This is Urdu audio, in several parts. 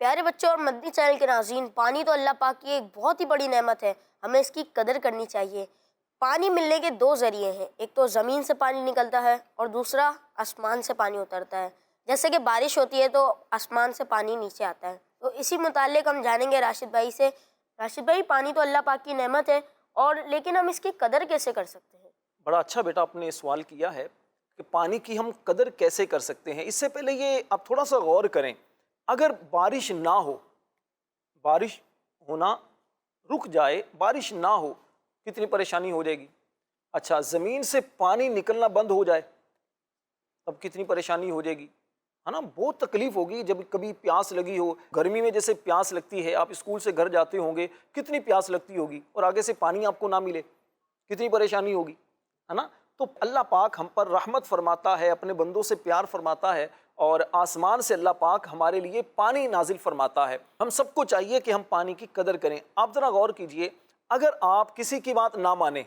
پیارے بچوں اور مدنی چینل کے ناظرین، پانی تو اللہ پاک کی ایک بہت ہی بڑی نعمت ہے، ہمیں اس کی قدر کرنی چاہیے۔ پانی ملنے کے دو ذریعے ہیں، ایک تو زمین سے پانی نکلتا ہے اور دوسرا آسمان سے پانی اترتا ہے۔ جیسے کہ بارش ہوتی ہے تو آسمان سے پانی نیچے آتا ہے، تو اسی متعلق ہم جانیں گے راشد بھائی سے۔ راشد بھائی، پانی تو اللہ پاک کی نعمت ہے، اور لیکن ہم اس کی قدر کیسے کر سکتے ہیں؟ بڑا اچھا بیٹا آپ نے سوال کیا ہے کہ پانی کی ہم قدر کیسے کر سکتے ہیں۔ اس سے پہلے یہ آپ تھوڑا سا غور کریں، اگر بارش نہ ہو، بارش ہونا رک جائے، بارش نہ ہو، کتنی پریشانی ہو جائے گی۔ اچھا، زمین سے پانی نکلنا بند ہو جائے تب کتنی پریشانی ہو جائے گی، ہے نا، بہت تکلیف ہوگی۔ جب کبھی پیاس لگی ہو، گرمی میں جیسے پیاس لگتی ہے، آپ اسکول سے گھر جاتے ہوں گے، کتنی پیاس لگتی ہوگی، اور آگے سے پانی آپ کو نہ ملے، کتنی پریشانی ہوگی، ہے نا۔ تو اللہ پاک ہم پر رحمت فرماتا ہے، اپنے بندوں سے پیار فرماتا ہے، اور آسمان سے اللہ پاک ہمارے لیے پانی نازل فرماتا ہے۔ ہم سب کو چاہیے کہ ہم پانی کی قدر کریں۔ آپ ذرا غور کیجئے، اگر آپ کسی کی بات نہ مانیں،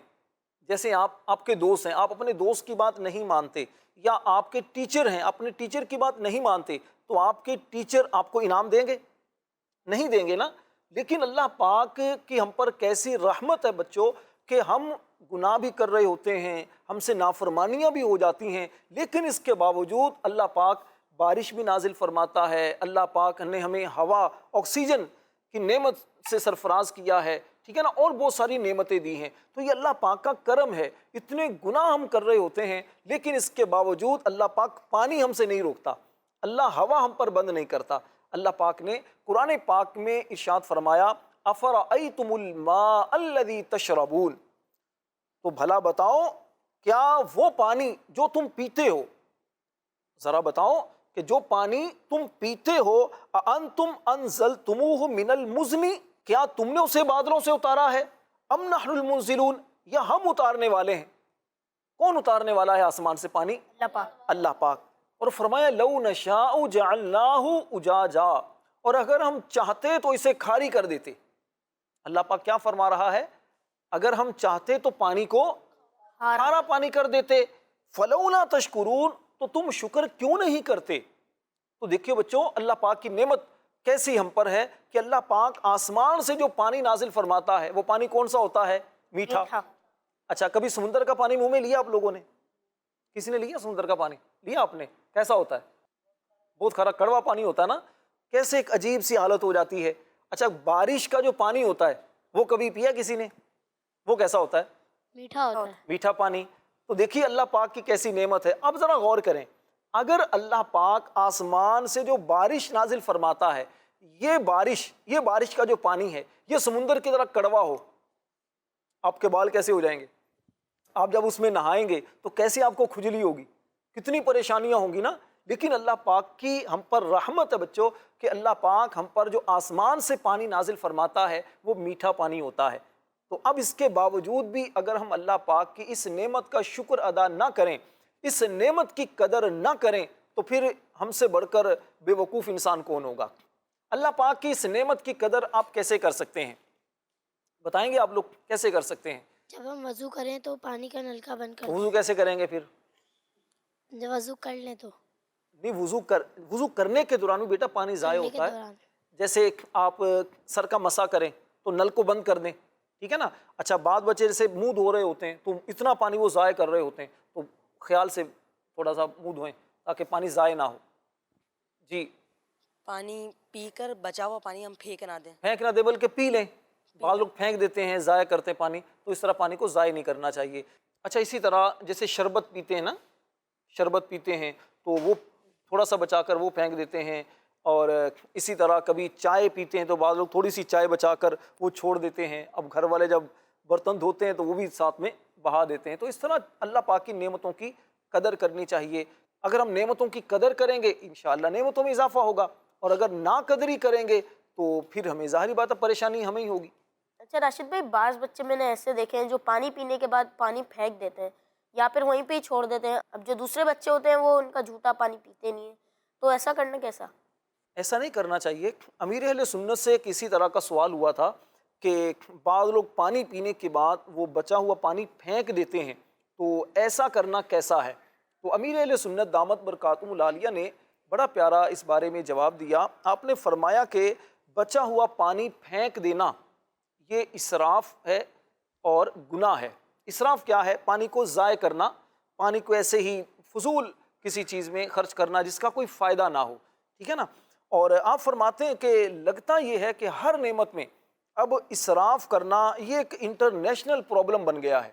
جیسے آپ کے دوست ہیں، آپ اپنے دوست کی بات نہیں مانتے، یا آپ کے ٹیچر ہیں، اپنے ٹیچر کی بات نہیں مانتے، تو آپ کے ٹیچر آپ کو انعام دیں گے؟ نہیں دیں گے نا۔ لیکن اللہ پاک کی ہم پر کیسی رحمت ہے بچوں، کہ ہم گناہ بھی کر رہے ہوتے ہیں، ہم سے نافرمانیاں بھی ہو جاتی ہیں، لیکن اس کے باوجود اللہ پاک بارش بھی نازل فرماتا ہے۔ اللہ پاک نے ہمیں ہوا، آکسیجن کی نعمت سے سرفراز کیا ہے، ٹھیک ہے نا، اور بہت ساری نعمتیں دی ہیں۔ تو یہ اللہ پاک کا کرم ہے۔ اتنے گناہ ہم کر رہے ہوتے ہیں، لیکن اس کے باوجود اللہ پاک پانی ہم سے نہیں روکتا، اللہ ہوا ہم پر بند نہیں کرتا۔ اللہ پاک نے قرآن پاک میں ارشاد فرمایا، افرأیتم الماء الذی تشربون، تو بھلا بتاؤ کیا وہ پانی جو تم پیتے ہو، ذرا بتاؤ کہ جو پانی تم پیتے ہو، اانتم انزلتموہ من المزن، کیا تم نے اسے بادلوں سے اتارا ہے، ام نحن المنزلون، یا ہم اتارنے والے ہیں؟ کون اتارنے والا ہے آسمان سے پانی؟ اللہ پاک۔ اللہ پاک۔ اور فرمایا لو نشاء جعلناہ اجاجا، اور اگر ہم چاہتے تو اسے کھاری کر دیتے۔ اللہ پاک کیا فرما رہا ہے؟ اگر ہم چاہتے تو پانی کو کھارا پانی کر دیتے۔ فلولا تشکرون، تو تم شکر کیوں نہیں کرتے؟ تو دیکھیے بچوں، اللہ پاک کی نعمت کیسی ہم پر ہے کہ اللہ پاک آسمان سے جو پانی نازل فرماتا ہے، وہ پانی کون سا ہوتا ہے؟ میٹھا۔ اچھا، کبھی سمندر کا پانی منہ میں لیا آپ لوگوں نے؟ کسی نے لیا سمندر کا پانی؟ لیا آپ نے؟ کیسا ہوتا ہے؟ بہت کھارا کڑوا پانی ہوتا ہے نا، کیسے ایک عجیب سی حالت ہو جاتی ہے۔ اچھا، بارش کا جو پانی ہوتا ہے وہ کبھی پیا کسی نے؟ وہ کیسا ہوتا ہے؟ میٹھا ہوتا ہے۔ میٹھا پانی۔ تو دیکھیے اللہ پاک کی کیسی نعمت ہے۔ اب ذرا غور کریں، اگر اللہ پاک آسمان سے جو بارش نازل فرماتا ہے، یہ بارش کا جو پانی ہے، یہ سمندر کی طرح کڑوا ہو، آپ کے بال کیسے ہو جائیں گے؟ آپ جب اس میں نہائیں گے تو کیسے آپ کو کھجلی ہوگی، کتنی پریشانیاں ہوں گی نا۔ لیکن اللہ پاک کی ہم پر رحمت ہے بچوں، کہ اللہ پاک ہم پر جو آسمان سے پانی نازل فرماتا ہے وہ میٹھا پانی ہوتا ہے۔ تو اب اس کے باوجود بھی اگر ہم اللہ پاک کی اس نعمت کا شکر ادا نہ کریں، اس نعمت کی قدر نہ کریں، تو پھر ہم سے بڑھ کر بے وقوف انسان کون ہوگا؟ اللہ پاک کی اس نعمت کی قدر آپ کیسے کر سکتے ہیں؟ بتائیں گے آپ لوگ کیسے کر سکتے ہیں؟ جب ہم وضو کریں تو پانی کا نلکا بند کر وضو کیسے کریں گے پھر؟ جب وضو کر لیں تو نہیں، وضو کرنے کے دوران بھی بیٹا پانی ضائع کرنے کے ہوتا ہے۔ دوران جیسے آپ سر کا مسا کریں تو نل کو بند کر دیں، ٹھیک ہے نا۔ اچھا، بعض بچے جیسے منہ دھو رہے ہوتے ہیں تو اتنا پانی وہ ضائع کر رہے ہوتے ہیں، تو خیال سے تھوڑا سا منہ دھوئیں تاکہ پانی ضائع نہ ہو۔ جی، پانی پی کر بچا ہوا پانی ہم پھینک نہ دیں۔ پھینک نہ دے بلکہ پی لیں۔ بعض لوگ پھینک دیتے ہیں، ضائع کرتے ہیں پانی، تو اس طرح پانی کو ضائع نہیں کرنا چاہیے۔ اچھا، اسی طرح جیسے شربت پیتے ہیں نا، شربت پیتے ہیں تو وہ تھوڑا سا بچا کر وہ پھینک دیتے ہیں، اور اسی طرح کبھی چائے پیتے ہیں تو بعض لوگ تھوڑی سی چائے بچا کر وہ چھوڑ دیتے ہیں۔ اب گھر والے جب برتن دھوتے ہیں تو وہ بھی ساتھ میں بہا دیتے ہیں۔ تو اس طرح اللہ پاک کی نعمتوں کی قدر کرنی چاہیے۔ اگر ہم نعمتوں کی قدر کریں گے انشاءاللہ نعمتوں میں اضافہ ہوگا، اور اگر نا قدری کریں گے تو پھر ہمیں ظاہری بات ہے پریشانی ہمیں ہی ہوگی۔ اچھا راشد بھائی، بعض بچے میں نے ایسے دیکھے ہیں جو پانی پینے کے بعد پانی پھینک دیتے ہیں یا پھر وہیں پہ ہی چھوڑ دیتے ہیں۔ اب جو دوسرے بچے ہوتے ہیں وہ ان کا جھوٹا پانی پیتے نہیں ہیں، تو ایسا کرنا کیسا؟ ایسا نہیں کرنا چاہیے۔ امیر اہل سنت سے کسی طرح کا سوال ہوا تھا کہ بعض لوگ پانی پینے کے بعد وہ بچا ہوا پانی پھینک دیتے ہیں، تو ایسا کرنا کیسا ہے؟ تو امیر اہل سنت دامت برکاتہم العالیہ نے بڑا پیارا اس بارے میں جواب دیا. آپ نے فرمایا کہ بچا ہوا پانی پھینک دینا یہ اسراف ہے اور گناہ ہے. اسراف کیا ہے؟ پانی کو ضائع کرنا، پانی کو ایسے ہی فضول کسی چیز میں خرچ کرنا جس کا کوئی فائدہ نہ ہو، ٹھیک ہے نا. اور آپ فرماتے ہیں کہ لگتا یہ ہے کہ ہر نعمت میں اب اسراف کرنا یہ ایک انٹرنیشنل پرابلم بن گیا ہے،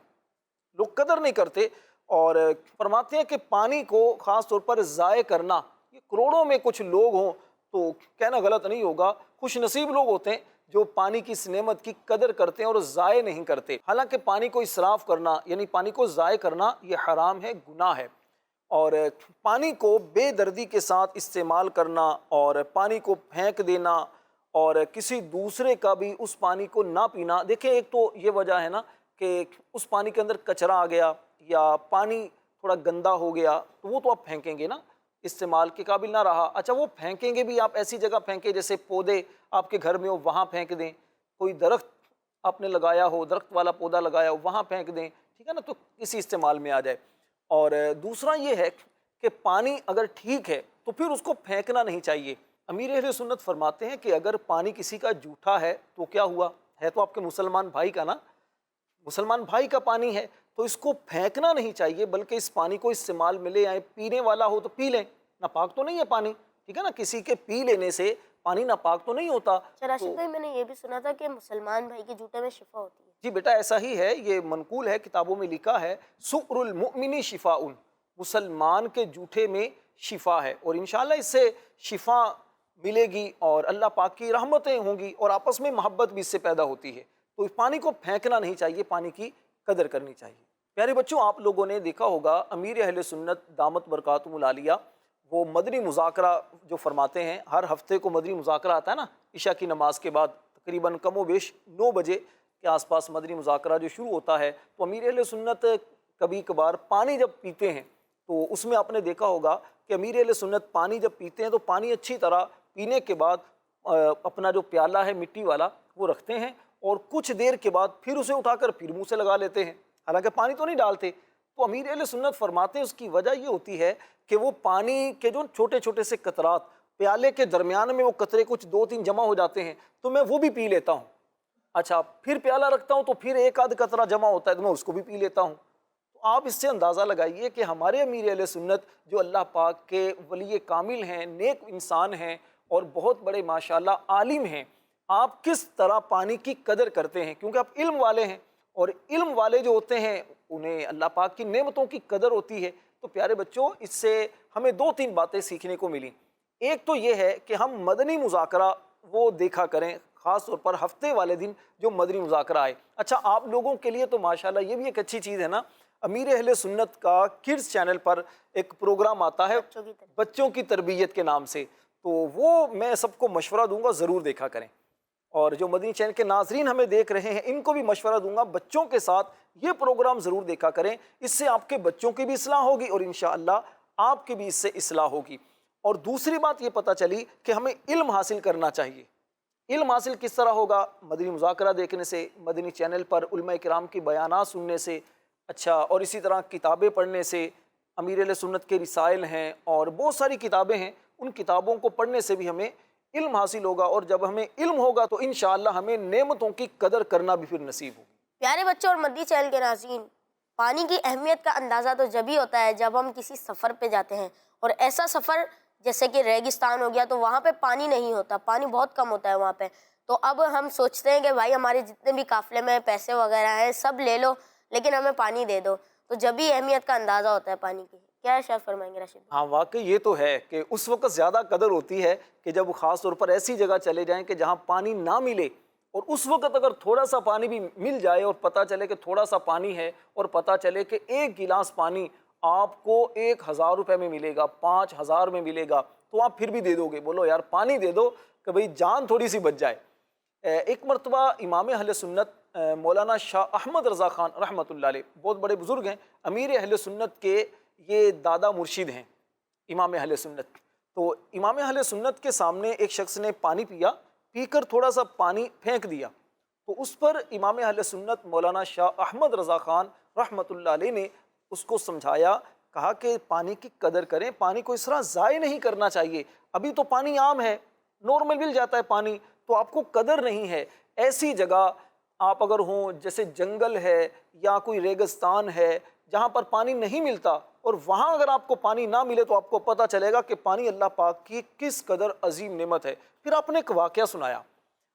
لوگ قدر نہیں کرتے. اور فرماتے ہیں کہ پانی کو خاص طور پر ضائع کرنا، یہ کروڑوں میں کچھ لوگ ہوں تو کہنا غلط نہیں ہوگا، خوش نصیب لوگ ہوتے ہیں جو پانی کی اس نعمت کی قدر کرتے ہیں اور ضائع نہیں کرتے. حالانکہ پانی کو اسراف کرنا یعنی پانی کو ضائع کرنا یہ حرام ہے، گناہ ہے. اور پانی کو بے دردی کے ساتھ استعمال کرنا اور پانی کو پھینک دینا اور کسی دوسرے کا بھی اس پانی کو نہ پینا، دیکھیں ایک تو یہ وجہ ہے نا کہ اس پانی کے اندر کچرا آ گیا یا پانی تھوڑا گندا ہو گیا تو وہ تو آپ پھینکیں گے نا، استعمال کے قابل نہ رہا. اچھا وہ پھینکیں گے بھی آپ ایسی جگہ پھینکیں جیسے پودے آپ کے گھر میں ہو وہاں پھینک دیں، کوئی درخت آپ نے لگایا ہو، درخت والا پودا لگایا ہو وہاں پھینک دیں، ٹھیک ہے نا، تو کسی استعمال میں آ جائے. اور دوسرا یہ ہے کہ پانی اگر ٹھیک ہے تو پھر اس کو پھینکنا نہیں چاہیے. امیر اہل سنت فرماتے ہیں کہ اگر پانی کسی کا جھوٹا ہے تو کیا ہوا، ہے تو آپ کے مسلمان بھائی کا نا، مسلمان بھائی کا پانی ہے تو اس کو پھینکنا نہیں چاہیے بلکہ اس پانی کو استعمال میں لے آئیں. پینے والا ہو تو پی لیں، ناپاک تو نہیں ہے پانی، ٹھیک ہے نا، کسی کے پی لینے سے پانی ناپاک تو نہیں ہوتا. راشد بھائی میں نے یہ بھی سنا تھا کہ مسلمان بھائی کے جوتے میں شفا ہوتی ہے. جی بیٹا ایسا ہی ہے، یہ منقول ہے، کتابوں میں لکھا ہے سؤر المؤمن شفاء، مسلمان کے جوٹے میں شفا ہے اور انشاءاللہ اس سے شفا ملے گی اور اللہ پاک کی رحمتیں ہوں گی اور آپس میں محبت بھی اس سے پیدا ہوتی ہے. تو اس پانی کو پھینکنا نہیں چاہیے، پانی کی قدر کرنی چاہیے. پیارے بچوں آپ لوگوں نے دیکھا ہوگا امیر اہل سنت دامت برکاتہم العالیہ وہ مدنی مذاکرہ جو فرماتے ہیں، ہر ہفتے کو مدنی مذاکرہ آتا ہے نا عشاء کی نماز کے بعد تقریباً کم و بیش 9 بجے کے آس پاس مدنی مذاکرہ جو شروع ہوتا ہے. تو امیر اہل سنت کبھی کبھار پانی جب پیتے ہیں تو اس میں آپ نے دیکھا ہوگا کہ امیر اہل سنت پانی جب پیتے ہیں تو پانی اچھی طرح پینے کے بعد اپنا جو پیالہ ہے مٹی والا وہ رکھتے ہیں اور کچھ دیر کے بعد پھر اسے اٹھا کر پھر منہ سے لگا لیتے ہیں، حالانکہ پانی تو نہیں ڈالتے. تو امیر اہل سنت فرماتے ہیں اس کی وجہ یہ ہوتی ہے کہ وہ پانی کے جو چھوٹے چھوٹے سے قطرات پیالے کے درمیان میں وہ قطرے کچھ 2-3 جمع ہو جاتے ہیں تو میں وہ بھی پی لیتا ہوں. اچھا پھر پیالہ رکھتا ہوں تو پھر ایک آدھ قطرہ جمع ہوتا ہے تو میں اس کو بھی پی لیتا ہوں. تو آپ اس سے اندازہ لگائیے کہ ہمارے امیر اہل سنت جو اللہ پاک کے ولی کامل ہیں، نیک انسان ہیں اور بہت بڑے ماشاءاللہ عالم ہیں، آپ کس طرح پانی کی قدر کرتے ہیں، کیونکہ آپ علم والے ہیں اور علم والے جو ہوتے ہیں انہیں اللہ پاک کی نعمتوں کی قدر ہوتی ہے. تو پیارے بچوں اس سے ہمیں 2-3 باتیں سیکھنے کو ملیں. ایک تو یہ ہے کہ ہم مدنی مذاکرہ وہ دیکھا کریں، خاص طور پر ہفتے والے دن جو مدنی مذاکرہ آئے. اچھا آپ لوگوں کے لیے تو ماشاءاللہ یہ بھی ایک اچھی چیز ہے نا، امیر اہل سنت کا کڈز چینل پر ایک پروگرام آتا ہے بچوں کی تربیت کے نام سے، تو وہ میں سب کو مشورہ دوں گا ضرور دیکھا کریں. اور جو مدنی چینل کے ناظرین ہمیں دیکھ رہے ہیں ان کو بھی مشورہ دوں گا بچوں کے ساتھ یہ پروگرام ضرور دیکھا کریں، اس سے آپ کے بچوں کی بھی اصلاح ہوگی اور انشاءاللہ آپ کی بھی اس سے اصلاح ہوگی. اور دوسری بات یہ پتہ چلی کہ ہمیں علم حاصل کرنا چاہیے. علم حاصل کس طرح ہوگا؟ مدنی مذاکرہ دیکھنے سے، مدنی چینل پر علماء کرام کی بیانات سننے سے، اچھا اور اسی طرح کتابیں پڑھنے سے. امیر اہل سنت کے رسائل ہیں اور بہت ساری کتابیں ہیں، ان کتابوں کو پڑھنے سے بھی ہمیں علم حاصل ہوگا اور جب ہمیں علم ہوگا تو انشاءاللہ ہمیں نعمتوں کی قدر کرنا بھی پھر نصیب ہوگی. پیارے بچوں اور مدنی چینل کے ناظرین، پانی کی اہمیت کا اندازہ تو جب ہی ہوتا ہے جب ہم کسی سفر پہ جاتے ہیں اور ایسا سفر جیسے کہ ریگستان ہو گیا تو وہاں پہ پانی نہیں ہوتا، پانی بہت کم ہوتا ہے وہاں پہ. تو اب ہم سوچتے ہیں کہ بھائی ہمارے جتنے بھی قافلے میں پیسے وغیرہ ہیں سب لے لو لیکن ہمیں پانی دے دو. تو جب ہی اہمیت کا اندازہ ہوتا ہے پانی کی. کیا ارشاد فرمائیں گے راشد؟ ہاں واقعی یہ تو ہے کہ اس وقت زیادہ قدر ہوتی ہے کہ جب خاص طور پر ایسی جگہ چلے جائیں کہ جہاں پانی نہ ملے، اور اس وقت اگر تھوڑا سا پانی بھی مل جائے اور پتہ چلے کہ تھوڑا سا پانی ہے اور پتہ چلے کہ 1 گلاس پانی آپ کو 1000 روپے میں ملے گا، 5000 میں ملے گا، تو آپ پھر بھی دے دو گے. بولو یار پانی دے دو کہ بھئی جان تھوڑی سی بچ جائے. ایک مرتبہ امام اہل سنت مولانا شاہ احمد رضا خان رحمۃ اللہ علیہ، بہت بڑے بزرگ ہیں، امیر اہل سنت کے یہ دادا مرشد ہیں امام اہل سنت. تو امام اہل سنت کے سامنے ایک شخص نے پانی پیا، پی کر تھوڑا سا پانی پھینک دیا. تو اس پر امام اہل سنت مولانا شاہ احمد رضا خان رحمۃ اللہ علیہ نے اس کو سمجھایا کہا کہ پانی کی قدر کریں، پانی کو اس طرح ضائع نہیں کرنا چاہیے۔ ابھی تو پانی عام ہے، نارمل مل جاتا ہے پانی، تو آپ کو قدر نہیں ہے۔ ایسی جگہ آپ اگر ہوں جیسے جنگل ہے یا کوئی ریگستان ہے جہاں پر پانی نہیں ملتا، اور وہاں اگر آپ کو پانی نہ ملے تو آپ کو پتہ چلے گا کہ پانی اللہ پاک کی کس قدر عظیم نعمت ہے۔ پھر آپ نے ایک واقعہ سنایا،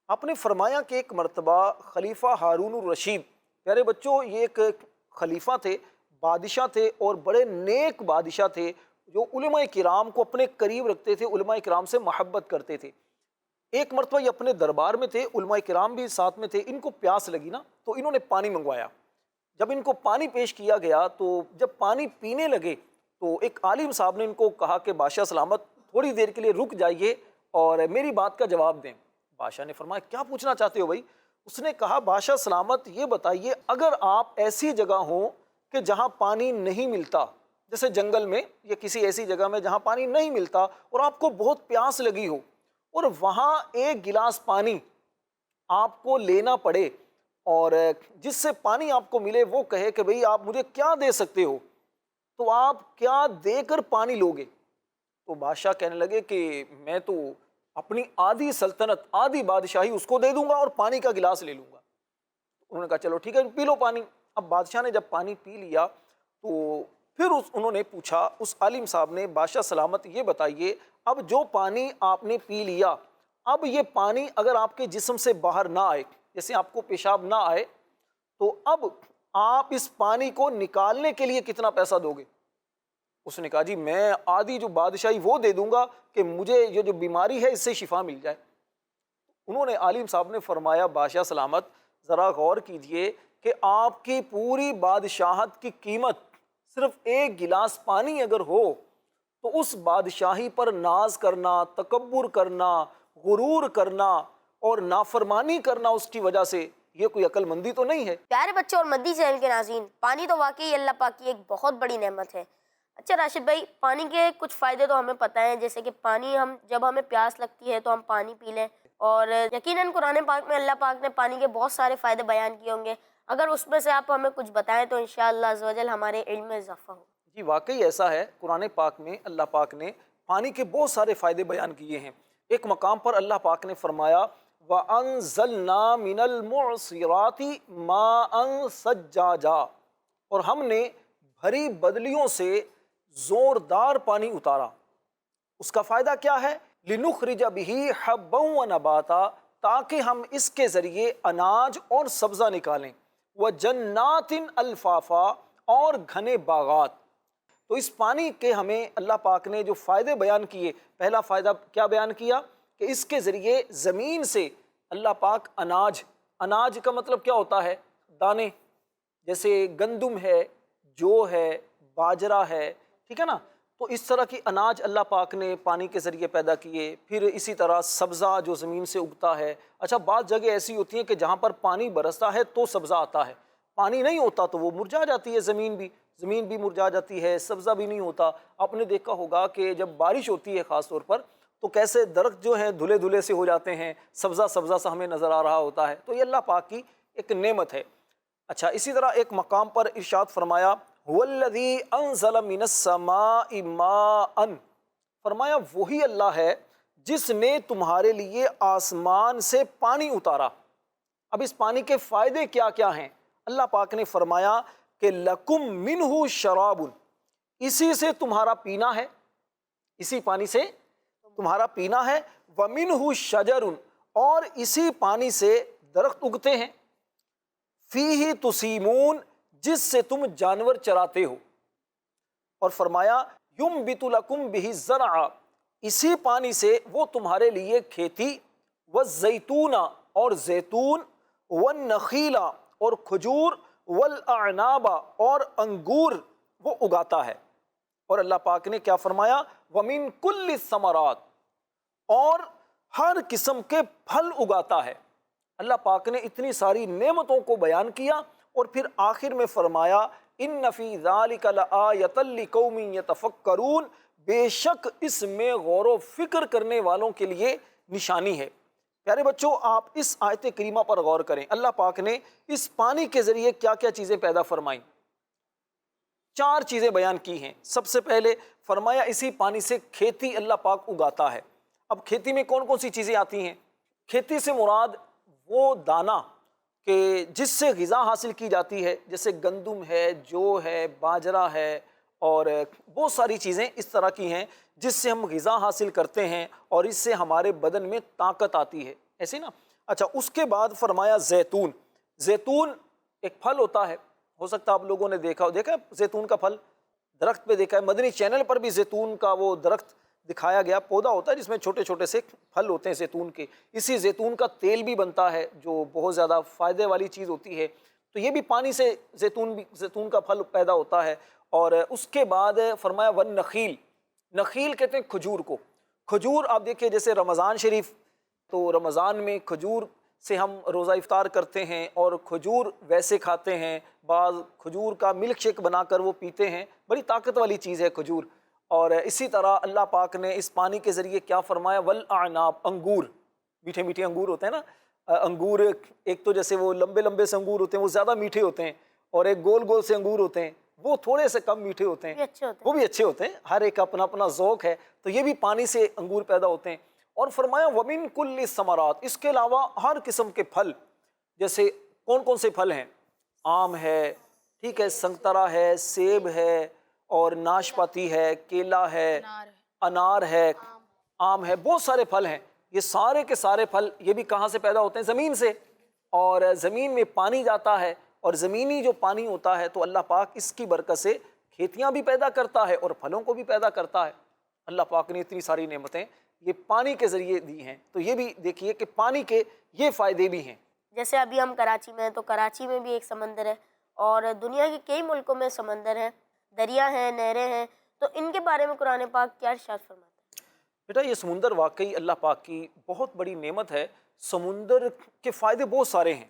آپ نے فرمایا کہ ایک مرتبہ خلیفہ ہارون الرشید، پیارے بچوں یہ ایک خلیفہ تھے، بادشاہ تھے، اور بڑے نیک بادشاہ تھے جو علماء کرام کو اپنے قریب رکھتے تھے، علماء کرام سے محبت کرتے تھے۔ ایک مرتبہ یہ اپنے دربار میں تھے، علماء کرام بھی ساتھ میں تھے، ان کو پیاس لگی نا تو انہوں نے پانی منگوایا۔ جب ان کو پانی پیش کیا گیا تو جب پانی پینے لگے تو ایک عالم صاحب نے ان کو کہا کہ بادشاہ سلامت تھوڑی دیر کے لیے رک جائیے اور میری بات کا جواب دیں۔ بادشاہ نے فرمایا کیا پوچھنا چاہتے ہو بھائی؟ اس نے کہا بادشاہ سلامت یہ بتائیے، اگر آپ ایسی جگہ ہوں کہ جہاں پانی نہیں ملتا، جیسے جنگل میں یا کسی ایسی جگہ میں جہاں پانی نہیں ملتا، اور آپ کو بہت پیاس لگی ہو اور وہاں ایک گلاس پانی آپ کو لینا پڑے اور جس سے پانی آپ کو ملے وہ کہے کہ بھئی آپ مجھے کیا دے سکتے ہو، تو آپ کیا دے کر پانی لوگے؟ تو بادشاہ کہنے لگے کہ میں تو اپنی آدھی سلطنت، آدھی بادشاہی اس کو دے دوں گا اور پانی کا گلاس لے لوں گا۔ انہوں نے کہا چلو ٹھیک ہے پی لو پانی۔ اب بادشاہ نے جب پانی پی لیا تو پھر انہوں نے پوچھا، اس عالم صاحب نے، بادشاہ سلامت یہ بتائیے اب جو پانی آپ نے پی لیا، اب یہ پانی اگر آپ کے جسم سے باہر نہ آئے، جیسے آپ کو پیشاب نہ آئے، تو اب آپ اس پانی کو نکالنے کے لیے کتنا پیسہ دو گے؟ اس نے کہا جی میں آدھی جو بادشاہی وہ دے دوں گا کہ مجھے یہ جو بیماری ہے اس سے شفا مل جائے۔ انہوں نے، عالم صاحب نے فرمایا بادشاہ سلامت ذرا غور کیجئے کہ آپ کی پوری بادشاہت کی قیمت صرف ایک گلاس پانی اگر ہو تو اس بادشاہی پر ناز کرنا، تکبر کرنا، غرور کرنا اور نافرمانی کرنا اس کی وجہ سے، یہ کوئی عقل مندی تو نہیں ہے۔ پیارے بچوں اور مدی چینل کے ناظرین، پانی تو واقعی اللہ پاک کی ایک بہت بڑی نعمت ہے۔ اچھا راشد بھائی، پانی کے کچھ فائدے تو ہمیں پتہ ہیں، جیسے کہ پانی جب ہمیں پیاس لگتی ہے تو ہم پانی پی لیں، اور یقیناً قرآن پاک میں اللہ پاک نے پانی کے بہت سارے فائدے بیان کیے ہوں گے، اگر اس میں سے آپ ہمیں کچھ بتائیں تو انشاءاللہ عز و جل ہمارے علم میں اضافہ ہو۔ جی واقعی ایسا ہے، قرآن پاک میں اللہ پاک نے پانی کے بہت سارے فائدے بیان کیے ہیں۔ ایک مقام پر اللہ پاک نے فرمایا وَأَنزَلْنَا مِنَ الْمُعْصِرَاتِ مَاءً ثَجَّاجًا، اور ہم نے بھری بدلیوں سے زوردار پانی اتارا۔ اس کا فائدہ کیا ہے؟ لِنُخْرِجَ بِهِ حَبًّا وَنَبَاتًا، تاکہ ہم اس کے ذریعے اناج اور سبزہ نکالیں، وَجَنَّاتٍ الْفَافًا، اور گھنے باغات۔ تو اس پانی کے ہمیں اللہ پاک نے جو فائدے بیان کیے، پہلا فائدہ کیا بیان کیا کہ اس کے ذریعے زمین سے اللہ پاک اناج کا مطلب کیا ہوتا ہے؟ دانے، جیسے گندم ہے، جو ہے، باجرہ ہے، ٹھیک ہے نا، تو اس طرح کی اناج اللہ پاک نے پانی کے ذریعے پیدا کیے۔ پھر اسی طرح سبزہ جو زمین سے اگتا ہے۔ اچھا بعض جگہ ایسی ہوتی ہیں کہ جہاں پر پانی برستا ہے تو سبزہ آتا ہے، پانی نہیں ہوتا تو وہ مرجھا جاتی ہے، زمین بھی مرجھا جاتی ہے، سبزہ بھی نہیں ہوتا۔ آپ نے دیکھا ہوگا کہ جب بارش ہوتی ہے خاص طور پر تو کیسے درخت جو ہیں دھلے دھلے سے ہو جاتے ہیں، سبزہ سا ہمیں نظر آ رہا ہوتا ہے، تو یہ اللہ پاک کی ایک نعمت ہے۔ اچھا اسی طرح ایک مقام پر ارشاد فرمایا هُوَ الَّذِي أَنزَلَ مِنَ السَّمَاءِ مَاءً، فرمایا وہی اللہ ہے جس نے تمہارے لیے آسمان سے پانی اتارا۔ اب اس پانی کے فائدے کیا کیا ہیں؟ اللہ پاک نے فرمایا کہ لَكُم مِّنْهُ شَرَابٌ، اسی سے تمہارا پینا ہے، اسی پانی سے تمہارا پینا ہے، وَمِنْهُ شَجَرٌ، اور اسی پانی سے درخت اگتے ہیں، فِيهِ تُسِيمُونَ، جس سے تم جانور چراتے ہو، اور فرمایا يُنبِتُ لَكُم بِهِ الزَّرْعَ، اسی پانی سے وہ تمہارے لیے کھیتی، والزیتون، اور زیتون، والنخیل، اور کھجور، والاعناب، اور انگور وہ اگاتا ہے۔ اور اللہ پاک نے کیا فرمایا؟ وَمِن كُلِّ الثَّمَرَاتِ، اور ہر قسم کے پھل اگاتا ہے۔ اللہ پاک نے اتنی ساری نعمتوں کو بیان کیا اور پھر آخر میں فرمایا ان فی ذالک لآیۃ لقوم یتفکرون، بے شک اس میں غور و فکر کرنے والوں کے لیے نشانی ہے۔ پیارے بچوں آپ اس آیت کریمہ پر غور کریں، اللہ پاک نے اس پانی کے ذریعے کیا کیا چیزیں پیدا فرمائیں۔ 4 چیزیں بیان کی ہیں۔ سب سے پہلے فرمایا اسی پانی سے کھیتی اللہ پاک اگاتا ہے۔ اب کھیتی میں کون کون سی چیزیں آتی ہیں؟ کھیتی سے مراد وہ دانہ کہ جس سے غذا حاصل کی جاتی ہے، جیسے گندم ہے، جو ہے، باجرہ ہے، اور بہت ساری چیزیں اس طرح کی ہیں جس سے ہم غذا حاصل کرتے ہیں اور اس سے ہمارے بدن میں طاقت آتی ہے، ایسے نا۔ اچھا، اس کے بعد فرمایا زیتون۔ زیتون ایک پھل ہوتا ہے، ہو سکتا ہے آپ لوگوں نے دیکھا ہے زیتون کا پھل، درخت پہ دیکھا ہے۔ مدنی چینل پر بھی زیتون کا وہ درخت دکھایا گیا، پودا ہوتا ہے جس میں چھوٹے چھوٹے سے پھل ہوتے ہیں زیتون کے۔ اسی زیتون کا تیل بھی بنتا ہے جو بہت زیادہ فائدے والی چیز ہوتی ہے۔ تو یہ بھی پانی سے زیتون کا پھل پیدا ہوتا ہے۔ اور اس کے بعد فرمایا والنخیل۔ نخیل کہتے ہیں کھجور کو۔ کھجور آپ دیکھیں جیسے رمضان شریف، تو رمضان میں کھجور سے ہم روزہ افطار کرتے ہیں اور کھجور ویسے کھاتے ہیں، بعض کھجور کا ملک شیک بنا کر وہ پیتے ہیں، بڑی طاقت والی چیز ہے کھجور۔ اور اسی طرح اللہ پاک نے اس پانی کے ذریعے کیا فرمایا، والاعناب، انگور، میٹھے میٹھے انگور ہوتے ہیں نا۔ انگور ایک تو جیسے وہ لمبے لمبے سے انگور ہوتے ہیں وہ زیادہ میٹھے ہوتے ہیں، اور ایک گول گول سے انگور ہوتے ہیں وہ تھوڑے سے کم میٹھے ہوتے ہیں، وہ بھی اچھے ہوتے ہیں، ہر ایک اپنا اپنا ذوق ہے۔ تو یہ بھی پانی سے انگور پیدا ہوتے ہیں۔ اور فرمایا ومن کل الثمرات، اس کے علاوہ ہر قسم کے پھل، جیسے کون کون سے پھل ہیں؟ آم ہے، ٹھیک ہے، سنگترا ہے، سیب ہے، اور ناشپاتی ہے، کیلا ہے، انار ہے، آم ہے، بہت سارے پھل ہیں۔ یہ سارے کے سارے پھل یہ بھی کہاں سے پیدا ہوتے ہیں؟ زمین سے۔ اور زمین میں پانی جاتا ہے، اور زمینی جو پانی ہوتا ہے تو اللہ پاک اس کی برکت سے کھیتیاں بھی پیدا کرتا ہے اور پھلوں کو بھی پیدا کرتا ہے۔ اللہ پاک نے اتنی ساری نعمتیں یہ پانی کے ذریعے دی ہیں۔ تو یہ بھی دیکھیے کہ پانی کے یہ فائدے بھی ہیں۔ جیسے ابھی ہم کراچی میں ہیں تو کراچی میں بھی ایک سمندر ہے، اور دنیا کے کئی ملکوں میں سمندر ہیں، دریا ہیں، نہریں ہیں، تو ان کے بارے میں قرآن پاک کیا ارشاد فرماتا ہے؟ بیٹا یہ سمندر واقعی اللہ پاک کی بہت بڑی نعمت ہے۔ سمندر کے فائدے بہت سارے ہیں۔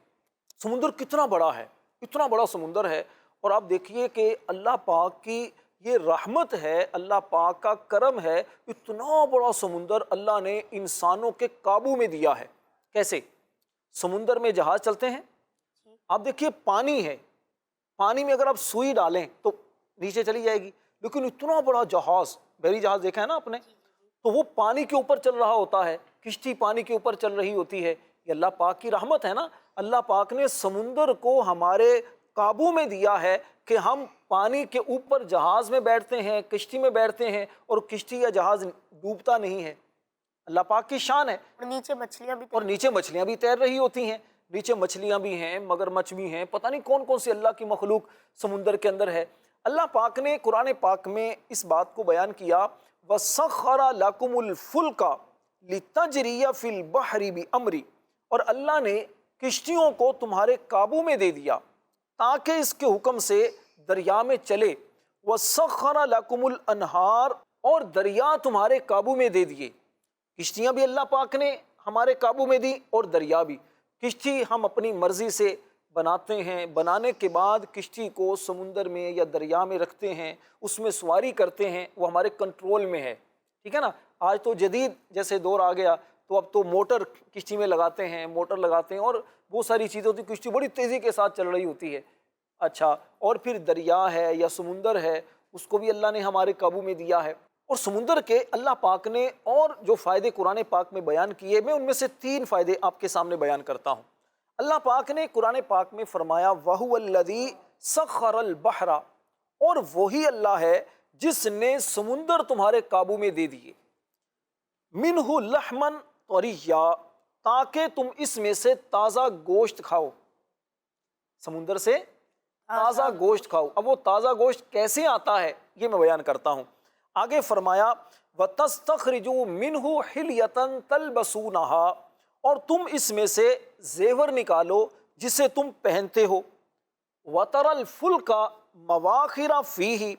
سمندر کتنا بڑا ہے، اتنا بڑا سمندر ہے، اور آپ دیکھیے کہ اللہ پاک کی یہ رحمت ہے، اللہ پاک کا کرم ہے، اتنا بڑا سمندر اللہ نے انسانوں کے قابو میں دیا ہے۔ کیسے؟ سمندر میں جہاز چلتے ہیں، آپ دیکھیے پانی ہے، پانی میں اگر آپ سوئی ڈالیں تو نیچے چلی جائے گی، لیکن اتنا بڑا جہاز، بحری جہاز دیکھا ہے نا آپ نے، تو وہ پانی کے اوپر چل رہا ہوتا ہے، کشتی پانی کے اوپر چل رہی ہوتی ہے۔ یہ اللہ پاک کی رحمت ہے نا۔ اللہ پاک نے سمندر کو ہمارے قابو میں دیا ہے کہ ہم پانی کے اوپر جہاز میں بیٹھتے ہیں، کشتی میں بیٹھتے ہیں، اور کشتی یا جہاز ڈوبتا نہیں ہے۔ اللہ پاک کی شان ہے۔ اور نیچے مچھلیاں بھی اور نیچے مچھلیاں بھی تیر رہی ہوتی ہیں، نیچے مچھلیاں بھی ہیں، مگرمچھ بھی ہیں، پتہ نہیں کون کون سی اللہ کی مخلوق سمندر کے اندر ہے۔ اللہ پاک نے قرآن پاک میں اس بات کو بیان کیا، وَسَخَّرَ لَكُمُ الْفُلْكَ لِتَجْرِيَ فِي الْبَحْرِ بِأَمْرِهِ، اور اللہ نے کشتیوں کو تمہارے قابو میں دے دیا تاکہ اس کے حکم سے دریا میں چلے۔ وَسَخَّرَ لَكُمُ الْأَنْهَارَ، اور دریا تمہارے قابو میں دے دیے۔ کشتیاں بھی اللہ پاک نے ہمارے قابو میں دی، اور دریا بھی۔ کشتی ہم اپنی مرضی سے بناتے ہیں، بنانے کے بعد کشتی کو سمندر میں یا دریا میں رکھتے ہیں، اس میں سواری کرتے ہیں، وہ ہمارے کنٹرول میں ہے، ٹھیک ہے نا۔ آج تو جدید جیسے دور آ گیا تو اب تو موٹر کشتی میں لگاتے ہیں، موٹر لگاتے ہیں، اور بہت ساری چیزیں ہوتی ہیں، کشتی بڑی تیزی کے ساتھ چل رہی ہوتی ہے۔ اچھا، اور پھر دریا ہے یا سمندر ہے، اس کو بھی اللہ نے ہمارے قابو میں دیا ہے۔ اور سمندر کے اللہ پاک نے اور جو فائدے قرآن پاک میں بیان کیے، میں ان میں سے 3 فائدے آپ کے سامنے بیان کرتا ہوں۔ اللہ پاک نے قرآن پاک میں فرمایا وَهُوَ الَّذِي سَخَّرَ الْبَحْرَ، اور وہی اللہ ہے جس نے سمندر تمہارے قابو میں دے دیے، مِنْهُ لَحْمًا طَرِيًّا، تاکہ تم اس میں سے تازہ گوشت کھاؤ، سمندر سے تازہ گوشت کھاؤ۔ اب وہ تازہ گوشت کیسے آتا ہے یہ میں بیان کرتا ہوں۔ آگے فرمایا وَتَسْتَخْرِجُوا مِنْهُ حِلْيَةً تَلْبَسُونَهَا، اور تم اس میں سے زیور نکالو جسے تم پہنتے ہو، وَتَرَى الْفُلْكَ مَوَاخِرَ فِيهِ،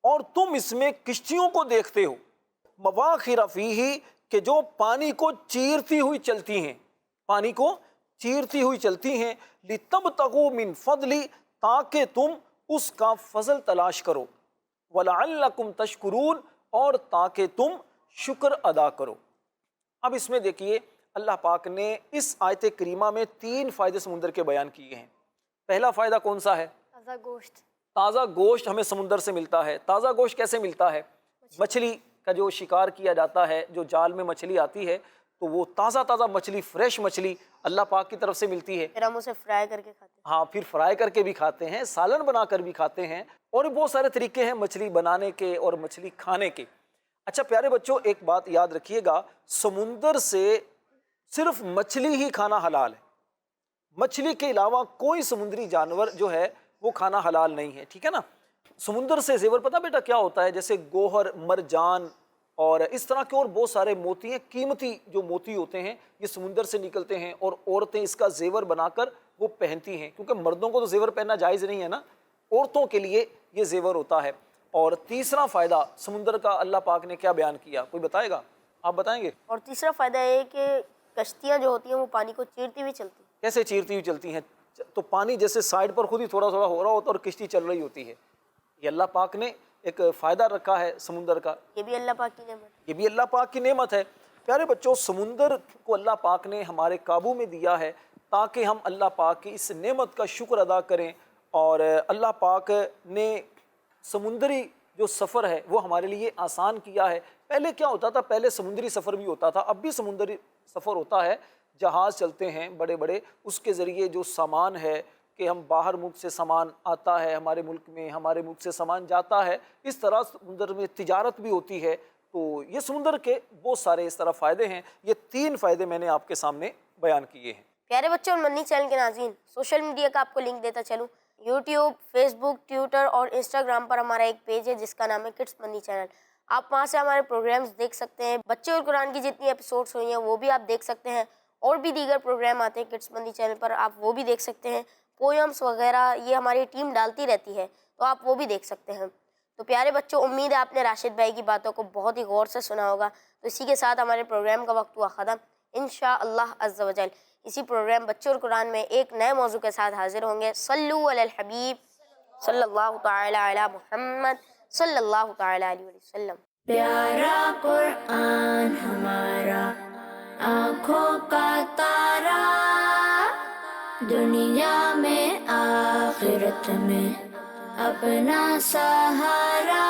اور تم اس میں کشتیوں کو دیکھتے ہو، مواخر فیہ، کہ جو پانی کو چیرتی ہوئی چلتی ہیں، پانی کو چیرتی ہوئی چلتی ہیں، لِتَبْتَغُوا مِنْ فَضْلِ، تاکہ تم اس کا فضل تلاش کرو، وَلَعَلَّكُمْ تَشْكُرُونَ، اور تاکہ تم شکر ادا کرو۔ اب اس میں دیکھیے اللہ پاک نے اس آیت کریمہ میں 3 فائدے سمندر کے بیان کیے ہیں۔ پہلا فائدہ کون سا ہے؟ تازہ گوشت۔ تازہ گوشت ہمیں سمندر سے ملتا ہے. تازہ گوشت کیسے ملتا ہے؟ مچھلی کا جو شکار کیا جاتا ہے، جو جال میں مچھلی آتی ہے تو وہ تازہ تازہ مچھلی، فریش مچھلی اللہ پاک کی طرف سے ملتی ہے. پھر ہم اسے فرائی کر کے کھاتے ہیں. ہاں، پھر فرائی کر کے بھی کھاتے ہیں، سالن بنا کر بھی کھاتے ہیں، اور بھی بہت سارے طریقے ہیں مچھلی بنانے کے اور مچھلی کھانے کے. اچھا پیارے بچوں، ایک بات یاد رکھیے گا، سمندر سے صرف مچھلی ہی کھانا حلال ہے. مچھلی کے علاوہ کوئی سمندری جانور جو ہے وہ کھانا حلال نہیں ہے، ٹھیک ہے نا. سمندر سے زیور پتہ بیٹا کیا ہوتا ہے؟ جیسے گوہر، مرجان اور اس طرح کے اور بہت سارے موتی ہیں، قیمتی جو موتی ہوتے ہیں یہ سمندر سے نکلتے ہیں، اور عورتیں اس کا زیور بنا کر وہ پہنتی ہیں، کیونکہ مردوں کو تو زیور پہننا جائز نہیں ہے نا، عورتوں کے لیے یہ زیور ہوتا ہے. اور تیسرا فائدہ سمندر کا اللہ پاک نے کیا بیان کیا، کوئی بتائے گا؟ آپ بتائیں گے؟ اور تیسرا فائدہ یہ ہے کہ کشتیاں جو ہوتی ہیں وہ پانی کو چیرتی ہوئی چلتی ہیں. کیسے چیرتی ہوئی چلتی ہیں؟ تو پانی جیسے سائڈ پر خود ہی تھوڑا تھوڑا ہو رہا ہوتا ہے اور کشتی چل رہی ہوتی ہے. یہ اللہ پاک نے ایک فائدہ رکھا ہے سمندر کا، یہ بھی اللہ پاک کی نعمت ہے. یہ بھی اللہ پاک کی نعمت ہے. پیارے بچوں، سمندر کو اللہ پاک نے ہمارے قابو میں دیا ہے تاکہ ہم اللہ پاک کی اس نعمت کا شکر ادا کریں. اور اللہ پاک نے سمندری جو سفر ہے وہ ہمارے لیے آسان کیا ہے. پہلے کیا ہوتا تھا؟ پہلے سمندری سفر بھی ہوتا تھا، اب بھی سمندری سفر ہوتا ہے. جہاز چلتے ہیں بڑے بڑے، اس کے ذریعے جو سامان ہے کہ ہم باہر ملک سے سامان آتا ہے ہمارے ملک میں، ہمارے ملک سے سامان جاتا ہے، اس طرح سمندر میں تجارت بھی ہوتی ہے. تو یہ سمندر کے بہت سارے اس طرح فائدے ہیں. یہ 3 فائدے میں نے آپ کے سامنے بیان کیے ہیں. پیارے بچوں اور منی چینل کے ناظرین، سوشل میڈیا کا آپ کو لنک دیتا چلوں. یوٹیوب، فیس بک، ٹویٹر اور انسٹاگرام پر ہمارا ایک پیج ہے جس کا نام ہے کڈس منی چینل. آپ وہاں سے ہمارے پروگرامز دیکھ سکتے ہیں. بچے اور قرآن کی جتنی ایپیسوڈز ہوئی ہیں وہ بھی آپ دیکھ سکتے ہیں، اور بھی دیگر پروگرام آتے ہیں کڈس منی چینل پر، آپ وہ بھی دیکھ سکتے ہیں. پویمز وغیرہ یہ ہماری ٹیم ڈالتی رہتی ہے تو آپ وہ بھی دیکھ سکتے ہیں. تو پیارے بچوں، امید ہے آپ نے راشد بھائی کی باتوں کو بہت ہی غور سے سنا ہوگا. تو اسی کے ساتھ ہمارے پروگرام کا وقت ہوا ختم. انشاءاللہ عز و جل اسی پروگرام بچوں اور قرآن میں ایک نئے موضوع کے ساتھ حاضر ہوں گے. صلو علی الحبیب صلی اللہ تعالی علی محمد صلی اللہ تعالی علیہ وسلم. پیارا قرآن ہمارا آنکھوں کا تارا، دنیا میں آخرت میں اپنا سہارا.